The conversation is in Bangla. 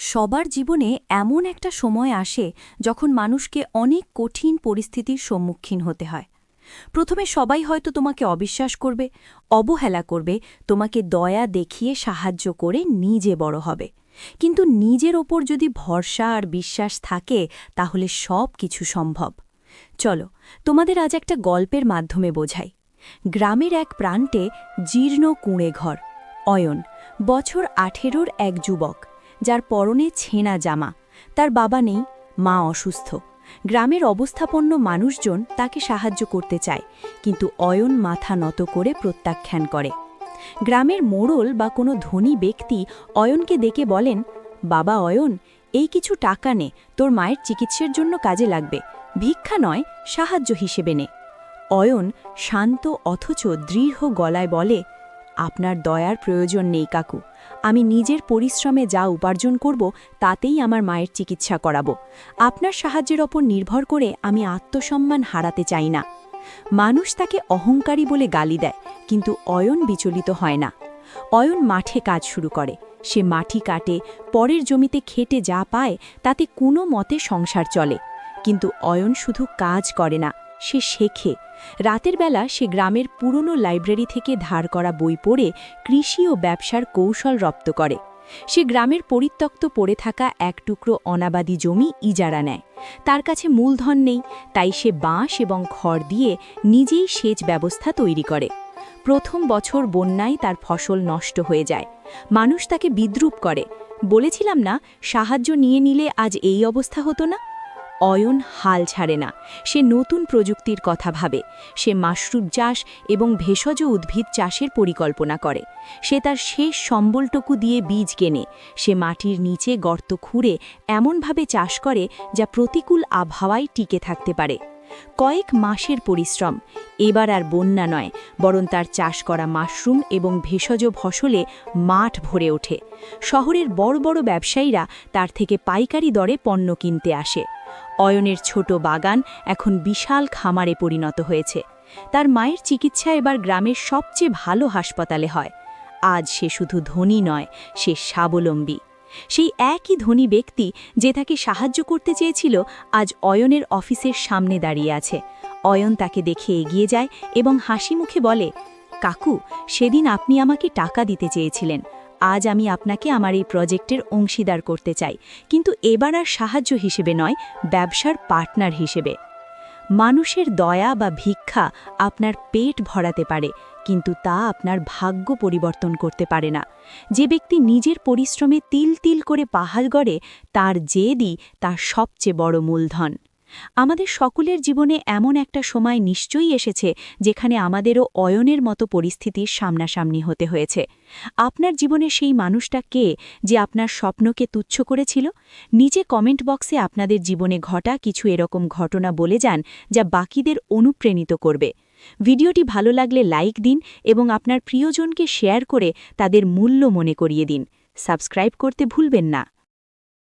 সবার জীবনে এমন একটা সময় আসে যখন মানুষকে অনেক কঠিন পরিস্থিতির সম্মুখীন হতে হয়। প্রথমে সবাই হয়তো তোমাকে অবিশ্বাস করবে, অবহেলা করবে, তোমাকে দয়া দেখিয়ে সাহায্য করে নিজে বড় হবে। কিন্তু নিজের ওপর যদি ভরসা আর বিশ্বাস থাকে তাহলে সব কিছু সম্ভব। চলো তোমাদের আজ একটা গল্পের মাধ্যমে বোঝাই। গ্রামের এক প্রান্তে জীর্ণ কুঁড়ে ঘর। অয়ন বছর ১৮-র এক যুবক, যার পরনে ছেঁড়া জামা। তার বাবা নেই, মা অসুস্থ। গ্রামের অবস্থাপন্ন মানুষজন তাকে সাহায্য করতে চায়, কিন্তু অয়ন মাথা নত করে প্রত্যাখ্যান করে। গ্রামের মোড়ল বা কোনো ধনী ব্যক্তি অয়নকে ডেকে বলেন, বাবা অয়ন, এই কিছু টাকা নে, তোর মায়ের চিকিৎসার জন্য কাজে লাগবে, ভিক্ষা নয়, সাহায্য হিসেবে নে। অয়ন শান্ত অথচ দৃঢ় গলায় বলে, আপনার দয়ার প্রয়োজন নেই কাকু, আমি নিজের পরিশ্রমে যা উপার্জন করব তাতেই আমার মায়ের চিকিৎসা করাবো। আপনার সাহায্যের ওপর নির্ভর করে আমি আত্মসম্মান হারাতে চাই না। মানুষ তাকে অহংকারী বলে গালি দেয়, কিন্তু অয়ন বিচলিত হয় না। অয়ন মাঠে কাজ শুরু করে। সে মাটি কাটে, পরের জমিতে খেটে যা পায় তাতে কোনো মতে সংসার চলে। কিন্তু অয়ন শুধু কাজ করে না, সে শেখে। রাতের বেলা সে গ্রামের পুরনো লাইব্রেরি থেকে ধার করা বই পড়ে কৃষি ও ব্যবসার কৌশল রপ্ত করে। সে গ্রামের পরিত্যক্ত পড়ে থাকা এক টুকরো অনাবাদী জমি ইজারা নেয়। তার কাছে মূলধন নেই, তাই সে বাঁশ এবং খড় দিয়ে নিজেই সেচ ব্যবস্থা তৈরি করে। প্রথম বছর বন্যায় তার ফসল নষ্ট হয়ে যায়। মানুষ তাকে বিদ্রূপ করে, বলেছিলাম না সাহায্য নিয়ে নিলে আজ এই অবস্থা হতো না। অয়ন হাল ছাড়ে না, সে নতুন প্রযুক্তির কথা ভাবে। সে মাশরুম চাষ এবং ভেষজ উদ্ভিদ চাষের পরিকল্পনা করে। সে তার শেষ সম্বলটুকু দিয়ে বীজ কেনে। সে মাটির নিচে গর্ত খুঁড়ে এমনভাবে চাষ করে যা প্রতিকূল আবহাওয়ায় টিকে থাকতে পারে। কয়েক মাসের পরিশ্রম, এবার আর বন্যা নয়, বরং তার চাষ করা মাশরুম এবং ভেষজ ফসলে মাঠ ভরে ওঠে। শহরের বড় বড় ব্যবসায়ীরা তার থেকে পাইকারি দরে পণ্য কিনতে আসে। অয়নের ছোট বাগান এখন বিশাল খামারে পরিণত হয়েছে। তার মায়ের চিকিৎসা এবার গ্রামের সবচেয়ে ভালো হাসপাতালে হয়। আজ সে শুধু ধনী নয়, সে স্বাবলম্বী। সেই একই ধনী ব্যক্তি যে তাকে সাহায্য করতে চেয়েছিল, আজ অয়নের অফিসের সামনে দাঁড়িয়ে আছে। অয়ন তাকে দেখে এগিয়ে যায় এবং হাসি মুখে বলে, কাকু, সেদিন আপনি আমাকে টাকা দিতে চেয়েছিলেন, আজ আমি আপনাকে আমার এই প্রজেক্টের অংশীদার করতে চাই, কিন্তু এবার আর সাহায্য হিসেবে নয়, ব্যবসার পার্টনার হিসেবে। মানুষের দয়া বা ভিক্ষা আপনার পেট ভরাতে পারে, কিন্তু তা আপনার ভাগ্য পরিবর্তন করতে পারে না। যে ব্যক্তি নিজের পরিশ্রমে তিল তিল করে পাহাড় গড়ে, তার জেদই তার সবচেয়ে বড় মূলধন। আমাদের সকলের জীবনে এমন একটা সময় নিশ্চয়ই এসেছে যেখানে আমাদেরও অয়নের মতো পরিস্থিতির সামনাসামনি হতে হয়েছে। আপনার জীবনে সেই মানুষটা কে যে আপনার স্বপ্নকে তুচ্ছ করেছিল? নিচে কমেন্ট বক্সে আপনাদের জীবনে ঘটা কিছু এরকম ঘটনা বলে যান, যা বাকিদের অনুপ্রাণিত করবে। ভিডিওটি ভালো লাগলে লাইক দিন এবং আপনার প্রিয়জনকে শেয়ার করে তাদের মূল্য মনে করিয়ে দিন। সাবস্ক্রাইব করতে ভুলবেন না।